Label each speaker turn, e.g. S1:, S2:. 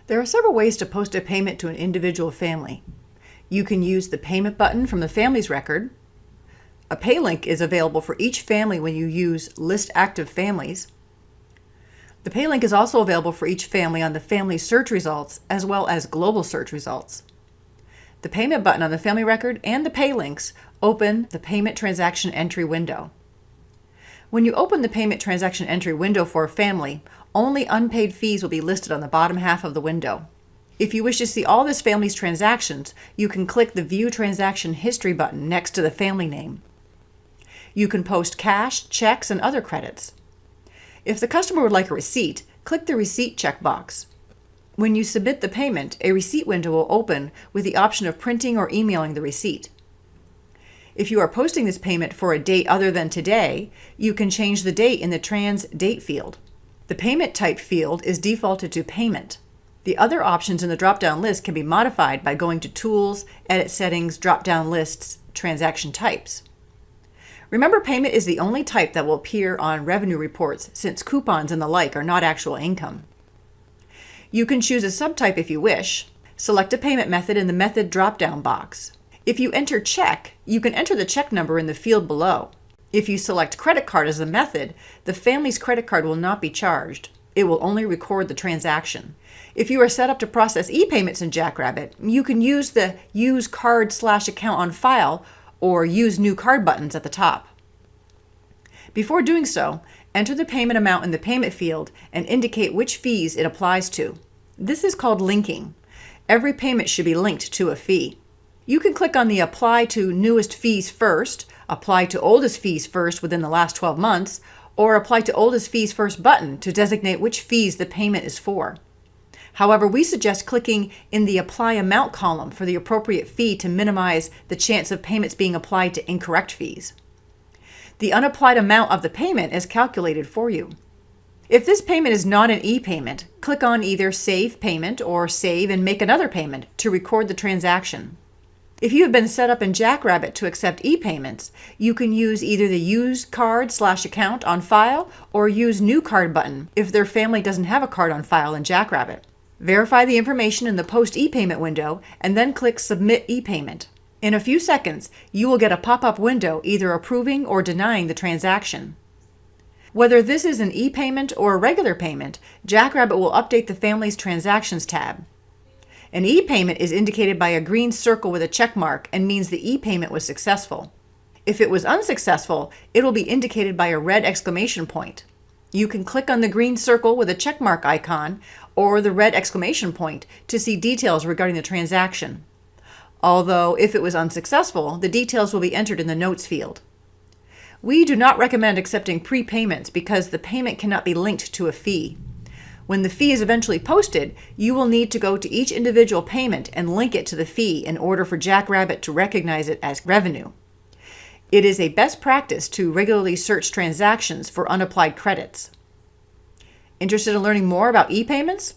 S1: There are several ways to post a payment to an individual family. You can use the payment button from the family's record. A pay link is available for each family when you use List Active Families. The pay link is also available for each family on the family search results as well as global search results. The payment button on the family record and the pay links open the payment transaction entry window. When you open the payment transaction entry window for a family, only unpaid fees will be listed on the bottom half of the window. If you wish to see all this family's transactions, you can click the View Transaction History button next to the family name. You can post cash, checks, and other credits. If the customer would like a receipt, click the Receipt checkbox. When you submit the payment, a receipt window will open with the option of printing or emailing the receipt. If you are posting this payment for a date other than today, you can change the date in the Trans Date field. The payment type field is defaulted to Payment. The other options in the drop-down list can be modified by going to Tools, Edit Settings, Drop-down Lists, Transaction Types. Remember, payment is the only type that will appear on revenue reports since coupons and the like are not actual income. You can choose a subtype if you wish. Select a payment method in the Method drop-down box. If you enter check, you can enter the check number in the field below. If you select credit card as the method, the family's credit card will not be charged. It will only record the transaction. If you are set up to process e-payments in Jackrabbit, you can use the Use Card/Account on File or Use New Card buttons at the top. Before doing so, enter the payment amount in the payment field and indicate which fees it applies to. This is called linking. Every payment should be linked to a fee. You can click on the Apply to Newest Fees First, Apply to Oldest Fees First within the last 12 months, or Apply to Oldest Fees First button to designate which fees the payment is for. However, we suggest clicking in the Apply Amount column for the appropriate fee to minimize the chance of payments being applied to incorrect fees. The unapplied amount of the payment is calculated for you. If this payment is not an e-payment, click on either Save Payment or Save and Make Another Payment to record the transaction. If you have been set up in Jackrabbit to accept e-payments, you can use either the Use Card/Account on File or Use New Card button if their family doesn't have a card on file in Jackrabbit. Verify the information in the Post e-payment window and then click Submit e-payment. In a few seconds, you will get a pop-up window either approving or denying the transaction. Whether this is an e-payment or a regular payment, Jackrabbit will update the family's Transactions tab. An e-payment is indicated by a green circle with a check mark and means the e-payment was successful. If it was unsuccessful, it will be indicated by a red exclamation point. You can click on the green circle with a check mark icon or the red exclamation point to see details regarding the transaction. Although, if it was unsuccessful, the details will be entered in the Notes field. We do not recommend accepting prepayments because the payment cannot be linked to a fee. When the fee is eventually posted, you will need to go to each individual payment and link it to the fee in order for Jackrabbit to recognize it as revenue. It is a best practice to regularly search transactions for unapplied credits. Interested in learning more about e-payments?